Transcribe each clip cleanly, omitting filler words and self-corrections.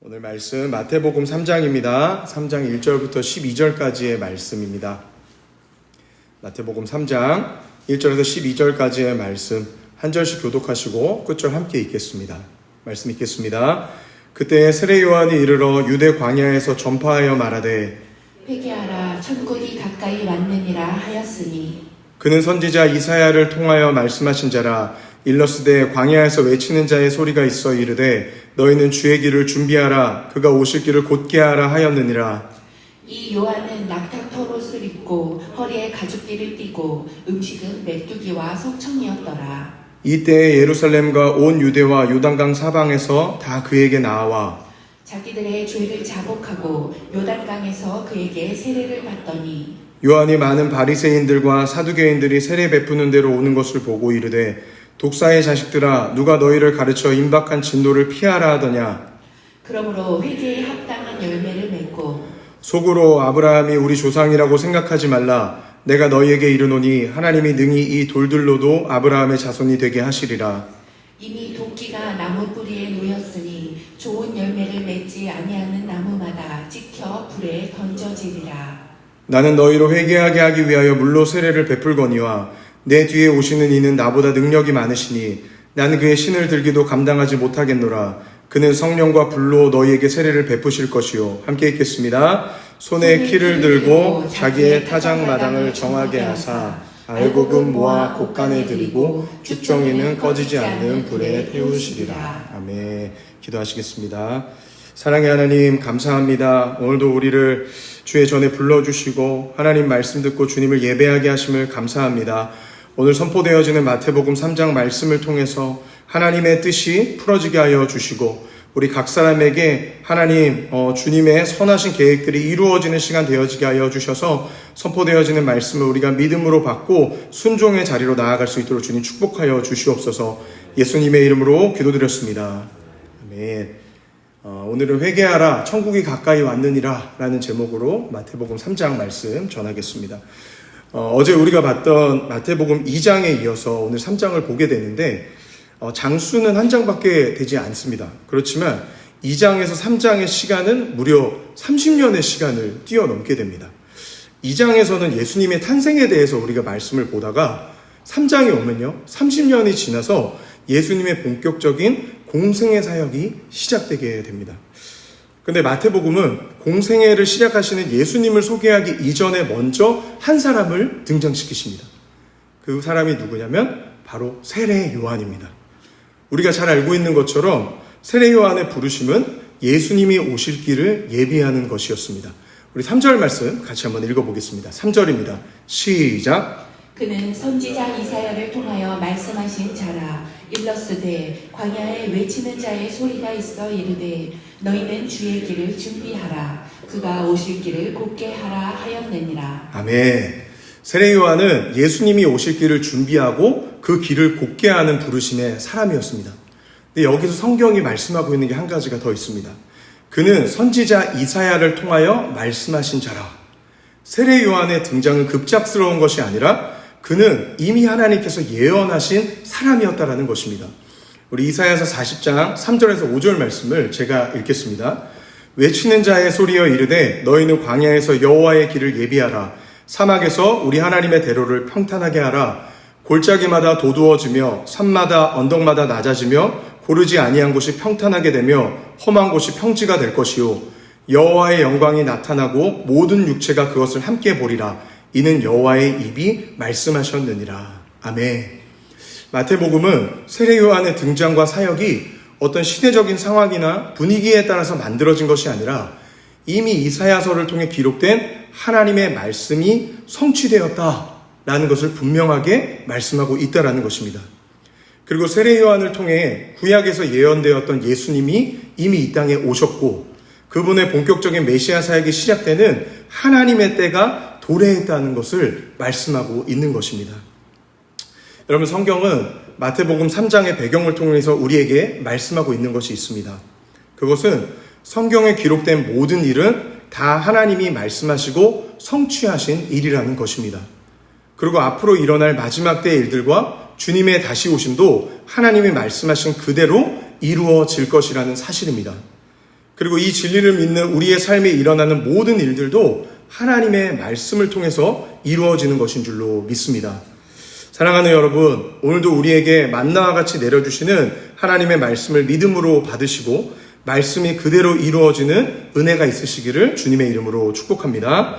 오늘 말씀 마태복음 3장입니다. 3장 1절부터 12절까지의 말씀입니다. 마태복음 3장 1절에서 12절까지의 말씀 한 절씩 교독하시고 끝절 함께 읽겠습니다. 말씀 읽겠습니다. 그때 세례 요한이 이르러 유대 광야에서 전파하여 말하되 회개하라 천국이 가까이 왔느니라 하였으니 그는 선지자 이사야를 통하여 말씀하신 자라. 일러스되 광야에서 외치는 자의 소리가 있어 이르되 너희는 주의 길을 준비하라 그가 오실 길을 곧게 하라 하였느니라. 이 요한은 낙타털옷을 입고 허리에 가죽띠를 띠고 음식은 메뚜기와 석청이었더라. 이때에 예루살렘과 온 유대와 요단강 사방에서 다 그에게 나와 자기들의 죄를 자복하고 요단강에서 그에게 세례를 받더니 요한이 많은 바리새인들과 사두개인들이 세례 베푸는 데로 오는 것을 보고 이르되 독사의 자식들아 누가 너희를 가르쳐 임박한 진노를 피하라 하더냐. 그러므로 회개에 합당한 열매를 맺고 속으로 아브라함이 우리 조상이라고 생각하지 말라. 내가 너희에게 이르노니 하나님이 능히 이 돌들로도 아브라함의 자손이 되게 하시리라. 이미 도끼가 나무 뿌리에 놓였으니 좋은 열매를 맺지 아니하는 나무마다 찍혀 불에 던져지리라. 나는 너희로 회개하게 하기 위하여 물로 세례를 베풀거니와 내 뒤에 오시는 이는 나보다 능력이 많으시니 나는 그의 신을 들기도 감당하지 못하겠노라. 그는 성령과 불로 너희에게 세례를 베푸실 것이요. 함께 읽겠습니다. 손에 키를 들고 자기의 타작마당을 정하게 하사 알곡은 모아 곡간에 들이고 죽정이는 꺼지지 않는 불에 태우시리라. 아멘. 기도하시겠습니다. 사랑의 하나님 감사합니다. 오늘도 우리를 주의 전에 불러주시고 하나님 말씀 듣고 주님을 예배하게 하심을 감사합니다. 오늘 선포되어지는 마태복음 3장 말씀을 통해서 하나님의 뜻이 풀어지게 하여 주시고 우리 각 사람에게 하나님 주님의 선하신 계획들이 이루어지는 시간 되어지게 하여 주셔서 선포되어지는 말씀을 우리가 믿음으로 받고 순종의 자리로 나아갈 수 있도록 주님 축복하여 주시옵소서. 예수님의 이름으로 기도드렸습니다. 아멘. 오늘은 회개하라 천국이 가까이 왔느니라 라는 제목으로 마태복음 3장 말씀 전하겠습니다. 어제 우리가 봤던 마태복음 2장에 이어서 오늘 3장을 보게 되는데 장수는 한 장밖에 되지 않습니다. 그렇지만 2장에서 3장의 시간은 무려 30년의 시간을 뛰어넘게 됩니다. 2장에서는 예수님의 탄생에 대해서 우리가 말씀을 보다가 3장에 오면요 30년이 지나서 예수님의 본격적인 공생애 사역이 시작되게 됩니다. 근데 마태복음은 공생애를 시작하시는 예수님을 소개하기 이전에 먼저 한 사람을 등장시키십니다. 그 사람이 누구냐면 바로 세례 요한입니다. 우리가 잘 알고 있는 것처럼 세례 요한의 부르심은 예수님이 오실 길을 예비하는 것이었습니다. 우리 3절 말씀 같이 한번 읽어보겠습니다. 3절입니다. 시작. 그는 선지자 이사야를 통하여 말씀하신 자라. 일러스되 광야에 외치는 자의 소리가 있어 이르되 너희는 주의 길을 준비하라 그가 오실 길을 곧게 하라 하였느니라. 아멘. 세례 요한은 예수님이 오실 길을 준비하고 그 길을 곧게 하는 부르심의 사람이었습니다. 근데 여기서 성경이 말씀하고 있는 게 한 가지가 더 있습니다. 그는 선지자 이사야를 통하여 말씀하신 자라. 세례 요한의 등장은 급작스러운 것이 아니라 그는 이미 하나님께서 예언하신 사람이었다라는 것입니다. 우리 이사야서 40장 3절에서 5절 말씀을 제가 읽겠습니다. 외치는 자의 소리여 이르되 너희는 광야에서 여호와의 길을 예비하라. 사막에서 우리 하나님의 대로를 평탄하게 하라. 골짜기마다 도두어지며 산마다 언덕마다 낮아지며 고르지 아니한 곳이 평탄하게 되며 험한 곳이 평지가 될 것이요 여호와의 영광이 나타나고 모든 육체가 그것을 함께 보리라. 이는 여호와의 입이 말씀하셨느니라. 아멘. 마태복음은 세례 요한의 등장과 사역이 어떤 시대적인 상황이나 분위기에 따라서 만들어진 것이 아니라 이미 이사야서를 통해 기록된 하나님의 말씀이 성취되었다라는 것을 분명하게 말씀하고 있다라는 것입니다. 그리고 세례 요한을 통해 구약에서 예언되었던 예수님이 이미 이 땅에 오셨고 그분의 본격적인 메시아 사역이 시작되는 하나님의 때가 도래했다는 것을 말씀하고 있는 것입니다. 여러분 성경은 마태복음 3장의 배경을 통해서 우리에게 말씀하고 있는 것이 있습니다. 그것은 성경에 기록된 모든 일은 다 하나님이 말씀하시고 성취하신 일이라는 것입니다. 그리고 앞으로 일어날 마지막 때의 일들과 주님의 다시 오심도 하나님이 말씀하신 그대로 이루어질 것이라는 사실입니다. 그리고 이 진리를 믿는 우리의 삶에 일어나는 모든 일들도 하나님의 말씀을 통해서 이루어지는 것인 줄로 믿습니다. 사랑하는 여러분, 오늘도 우리에게 만나와 같이 내려주시는 하나님의 말씀을 믿음으로 받으시고 말씀이 그대로 이루어지는 은혜가 있으시기를 주님의 이름으로 축복합니다.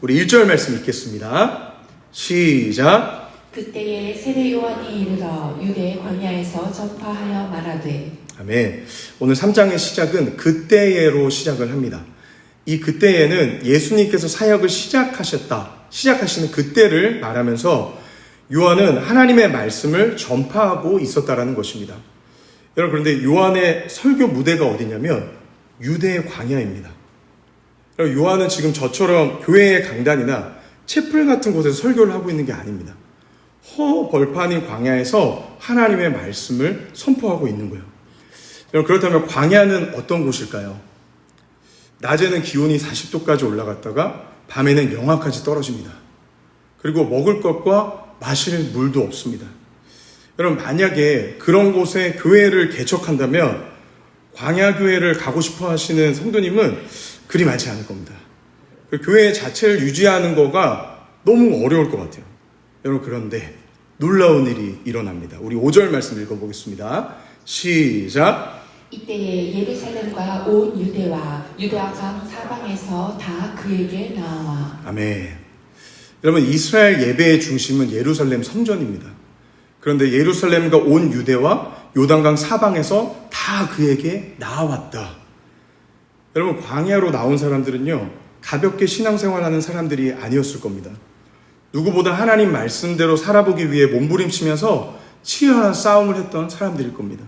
우리 1절 말씀 읽겠습니다. 시작. 그때에 세례 요한이 이르러 유대 광야에서 전파하여 말하되. 아멘. 오늘 3장의 시작은 그때에로 시작을 합니다. 이 그때에는 예수님께서 사역을 시작하시는 그때를 말하면서 요한은 하나님의 말씀을 전파하고 있었다라는 것입니다. 여러분, 그런데 요한의 설교 무대가 어디냐면 유대의 광야입니다. 여러분, 요한은 지금 저처럼 교회의 강단이나 채플 같은 곳에서 설교를 하고 있는 게 아닙니다. 허벌판인 광야에서 하나님의 말씀을 선포하고 있는 거예요. 여러분, 그렇다면 광야는 어떤 곳일까요? 낮에는 기온이 40도까지 올라갔다가 밤에는 영하까지 떨어집니다. 그리고 먹을 것과 마실 물도 없습니다. 여러분, 만약에 그런 곳에 교회를 개척한다면 광야교회를 가고 싶어 하시는 성도님은 그리 많지 않을 겁니다. 그 교회 자체를 유지하는 거가 너무 어려울 것 같아요. 여러분, 그런데 놀라운 일이 일어납니다. 우리 5절 말씀 읽어보겠습니다. 시작. 이때에 예루살렘과 온 유대와 유다강 사방에서 다 그에게 나와. 아멘. 여러분, 이스라엘 예배의 중심은 예루살렘 성전입니다. 그런데 예루살렘과 온 유대와 요단강 사방에서 다 그에게 나아왔다. 여러분, 광야로 나온 사람들은요, 가볍게 신앙생활하는 사람들이 아니었을 겁니다. 누구보다 하나님 말씀대로 살아보기 위해 몸부림치면서 치열한 싸움을 했던 사람들일 겁니다.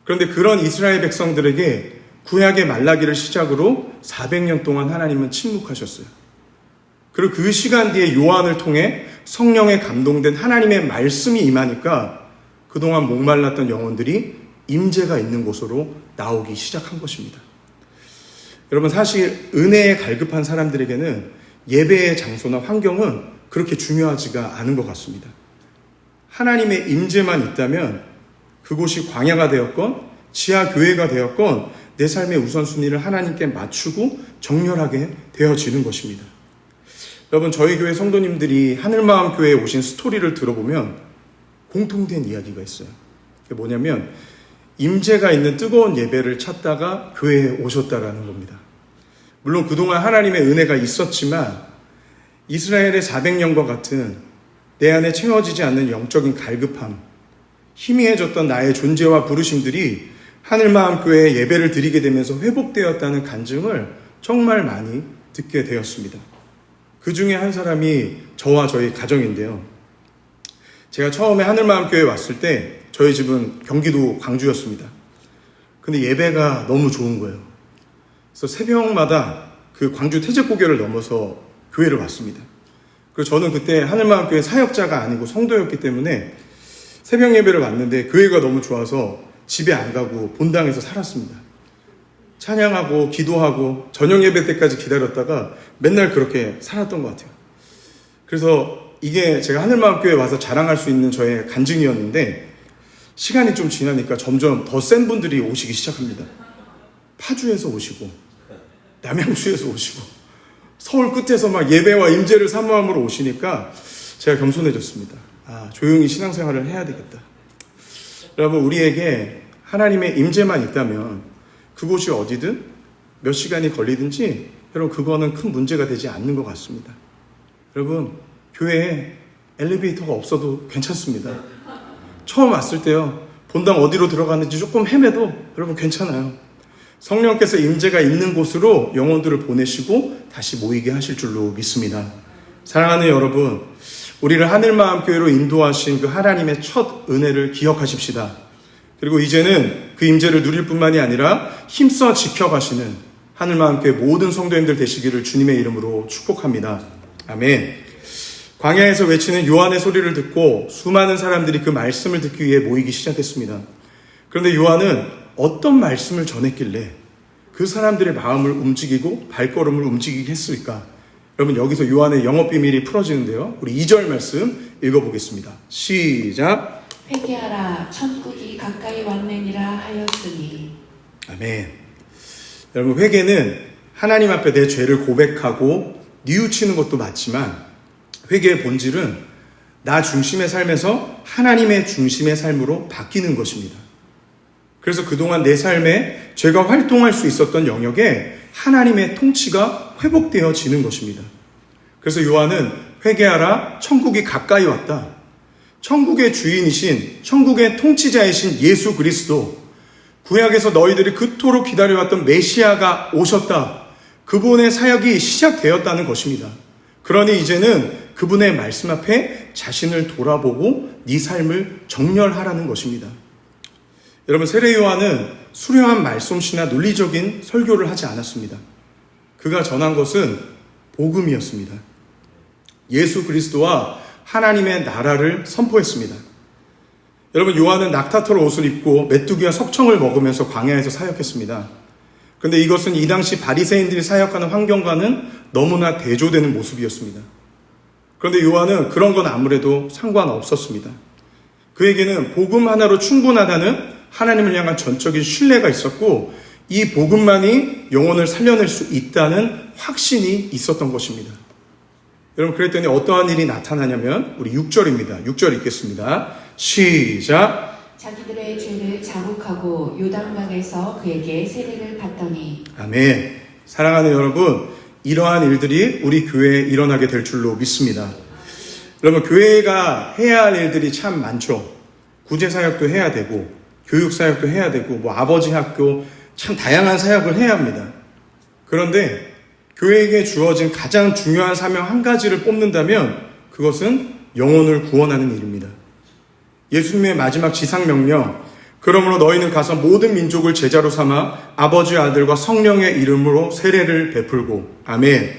그런데 그런 이스라엘 백성들에게 구약의 말라기를 시작으로 400년 동안 하나님은 침묵하셨어요. 그리고 그 시간 뒤에 요한을 통해 성령에 감동된 하나님의 말씀이 임하니까 그동안 목말랐던 영혼들이 임재가 있는 곳으로 나오기 시작한 것입니다. 여러분, 사실 은혜에 갈급한 사람들에게는 예배의 장소나 환경은 그렇게 중요하지가 않은 것 같습니다. 하나님의 임재만 있다면 그곳이 광야가 되었건 지하교회가 되었건 내 삶의 우선순위를 하나님께 맞추고 정렬하게 되어지는 것입니다. 여러분, 저희 교회 성도님들이 하늘마음교회에 오신 스토리를 들어보면 공통된 이야기가 있어요. 그게 뭐냐면 임재가 있는 뜨거운 예배를 찾다가 교회에 오셨다라는 겁니다. 물론 그동안 하나님의 은혜가 있었지만 이스라엘의 400년과 같은 내 안에 채워지지 않는 영적인 갈급함, 희미해졌던 나의 존재와 부르심들이 하늘마음교회에 예배를 드리게 되면서 회복되었다는 간증을 정말 많이 듣게 되었습니다. 그 중에 한 사람이 저와 저희 가정인데요. 제가 처음에 하늘마음교회에 왔을 때 저희 집은 경기도 광주였습니다. 근데 예배가 너무 좋은 거예요. 그래서 새벽마다 그 광주 태제고개를 넘어서 교회를 왔습니다. 그리고 저는 그때 하늘마음교회 사역자가 아니고 성도였기 때문에 새벽 예배를 왔는데 교회가 너무 좋아서 집에 안 가고 본당에서 살았습니다. 찬양하고 기도하고 저녁 예배 때까지 기다렸다가 맨날 그렇게 살았던 것 같아요. 그래서 이게 제가 하늘마음교회에 와서 자랑할 수 있는 저의 간증이었는데 시간이 좀 지나니까 점점 더 센 분들이 오시기 시작합니다. 파주에서 오시고 남양주에서 오시고 서울 끝에서 막 예배와 임재를 사모함으로 오시니까 제가 겸손해졌습니다. 조용히 신앙생활을 해야 되겠다. 여러분, 우리에게 하나님의 임재만 있다면 그곳이 어디든 몇 시간이 걸리든지 여러분, 그거는 큰 문제가 되지 않는 것 같습니다. 여러분, 교회에 엘리베이터가 없어도 괜찮습니다. 처음 왔을 때요, 본당 어디로 들어가는지 조금 헤매도 여러분 괜찮아요. 성령께서 임재가 있는 곳으로 영혼들을 보내시고 다시 모이게 하실 줄로 믿습니다. 사랑하는 여러분, 우리를 하늘마음교회로 인도하신 그 하나님의 첫 은혜를 기억하십시다. 그리고 이제는 그 임재를 누릴 뿐만이 아니라 힘써 지켜가시는 하늘마음교회 모든 성도님들 되시기를 주님의 이름으로 축복합니다. 아멘. 광야에서 외치는 요한의 소리를 듣고 수많은 사람들이 그 말씀을 듣기 위해 모이기 시작했습니다. 그런데 요한은 어떤 말씀을 전했길래 그 사람들의 마음을 움직이고 발걸음을 움직이게 했을까? 여러분, 여기서 요한의 영업 비밀이 풀어지는데요. 우리 2절 말씀 읽어보겠습니다. 시작. 회개하라, 천국이 가까이 왔느니라 하였으니. 아멘. 여러분, 회개는 하나님 앞에 내 죄를 고백하고 뉘우치는 것도 맞지만 회개의 본질은 나 중심의 삶에서 하나님의 중심의 삶으로 바뀌는 것입니다. 그래서 그동안 내 삶에 죄가 활동할 수 있었던 영역에 하나님의 통치가 회복되어지는 것입니다. 그래서 요한은 회개하라, 천국이 가까이 왔다. 천국의 주인이신, 천국의 통치자이신 예수 그리스도, 구약에서 너희들이 그토록 기다려왔던 메시아가 오셨다. 그분의 사역이 시작되었다는 것입니다. 그러니 이제는 그분의 말씀 앞에 자신을 돌아보고 네 삶을 정렬하라는 것입니다. 여러분, 세례 요한은 수려한 말솜씨나 논리적인 설교를 하지 않았습니다. 그가 전한 것은 복음이었습니다. 예수 그리스도와 하나님의 나라를 선포했습니다. 여러분, 요한은 낙타털 옷을 입고 메뚜기와 석청을 먹으면서 광야에서 사역했습니다. 그런데 이것은 이 당시 바리새인들이 사역하는 환경과는 너무나 대조되는 모습이었습니다. 그런데 요한은 그런 건 아무래도 상관없었습니다. 그에게는 복음 하나로 충분하다는 하나님을 향한 전적인 신뢰가 있었고, 이 복음만이 영혼을 살려낼 수 있다는 확신이 있었던 것입니다. 여러분, 그랬더니 어떠한 일이 나타나냐면 우리 6절입니다. 6절 읽겠습니다. 시작. 자기들의 죄를 자국하고 요단강에서 그에게 세례를 받더니. 아멘. 사랑하는 여러분, 이러한 일들이 우리 교회에 일어나게 될 줄로 믿습니다. 여러분, 교회가 해야 할 일들이 참 많죠. 구제사역도 해야 되고 교육사역도 해야 되고 아버지 학교, 참 다양한 사역을 해야 합니다. 그런데 교회에게 주어진 가장 중요한 사명 한 가지를 뽑는다면 그것은 영혼을 구원하는 일입니다. 예수님의 마지막 지상명령, 그러므로 너희는 가서 모든 민족을 제자로 삼아 아버지와 아들과 성령의 이름으로 세례를 베풀고. 아멘.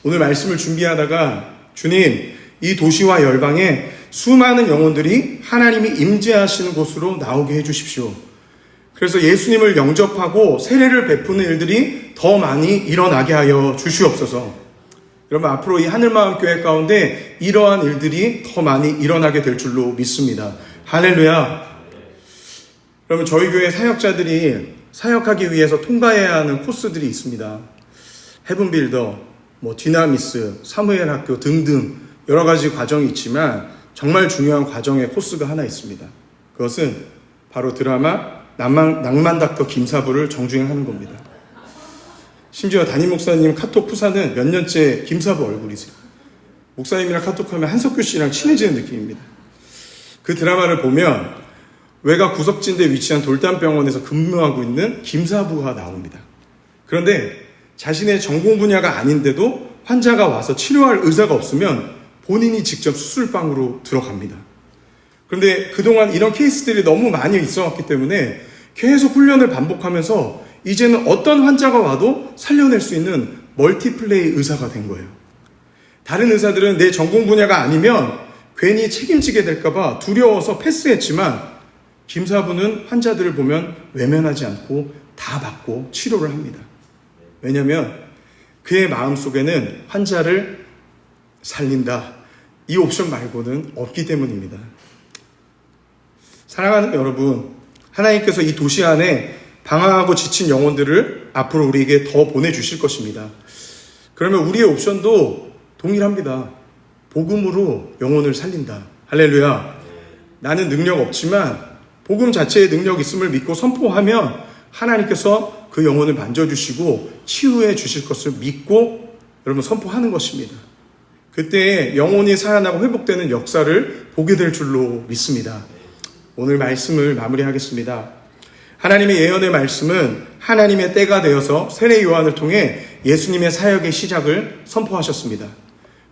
오늘 말씀을 준비하다가 주님, 이 도시와 열방에 수많은 영혼들이 하나님이 임재하시는 곳으로 나오게 해주십시오. 그래서 예수님을 영접하고 세례를 베푸는 일들이 더 많이 일어나게 하여 주시옵소서. 여러분, 앞으로 이 하늘마음교회 가운데 이러한 일들이 더 많이 일어나게 될 줄로 믿습니다. 할렐루야. 여러분, 저희 교회 사역자들이 사역하기 위해서 통과해야 하는 코스들이 있습니다. 헤븐빌더, 디나미스, 사무엘 학교 등등 여러 가지 과정이 있지만 정말 중요한 과정의 코스가 하나 있습니다. 그것은 바로 드라마 낭만 닥터 김사부를 정주행하는 겁니다. 심지어 담임 목사님 카톡 푸사는 몇 년째 김사부 얼굴이세요. 목사님이랑 카톡하면 한석규 씨랑 친해지는 느낌입니다. 그 드라마를 보면 외곽 구석진대에 위치한 돌담병원에서 근무하고 있는 김사부가 나옵니다. 그런데 자신의 전공 분야가 아닌데도 환자가 와서 치료할 의사가 없으면 본인이 직접 수술방으로 들어갑니다. 그런데 그동안 이런 케이스들이 너무 많이 있어왔기 때문에 계속 훈련을 반복하면서 이제는 어떤 환자가 와도 살려낼 수 있는 멀티플레이 의사가 된 거예요. 다른 의사들은 내 전공 분야가 아니면 괜히 책임지게 될까봐 두려워서 패스했지만 김사부는 환자들을 보면 외면하지 않고 다 받고 치료를 합니다. 왜냐하면 그의 마음속에는 환자를 살린다, 이 옵션 말고는 없기 때문입니다. 사랑하는 여러분, 하나님께서 이 도시 안에 방황하고 지친 영혼들을 앞으로 우리에게 더 보내주실 것입니다. 그러면 우리의 옵션도 동일합니다. 복음으로 영혼을 살린다. 할렐루야. 나는 능력 없지만 복음 자체의 능력 있음을 믿고 선포하면 하나님께서 그 영혼을 만져주시고 치유해 주실 것을 믿고 여러분 선포하는 것입니다. 그때 영혼이 살아나고 회복되는 역사를 보게 될 줄로 믿습니다. 오늘 말씀을 마무리하겠습니다. 하나님의 예언의 말씀은 하나님의 때가 되어서 세례 요한을 통해 예수님의 사역의 시작을 선포하셨습니다.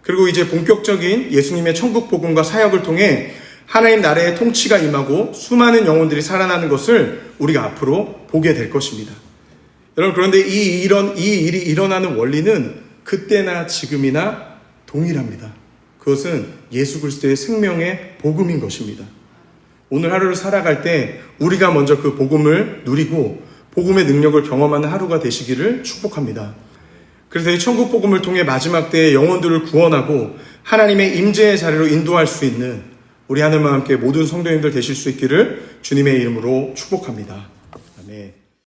그리고 이제 본격적인 예수님의 천국 복음과 사역을 통해 하나님 나라의 통치가 임하고 수많은 영혼들이 살아나는 것을 우리가 앞으로 보게 될 것입니다. 여러분, 그런데 이 일이 일어나는 원리는 그때나 지금이나 동일합니다. 그것은 예수 그리스도의 생명의 복음인 것입니다. 오늘 하루를 살아갈 때 우리가 먼저 그 복음을 누리고 복음의 능력을 경험하는 하루가 되시기를 축복합니다. 그래서 이 천국 복음을 통해 마지막 때에 영혼들을 구원하고 하나님의 임재의 자리로 인도할 수 있는 우리 하늘과 함께 모든 성도님들 되실 수 있기를 주님의 이름으로 축복합니다.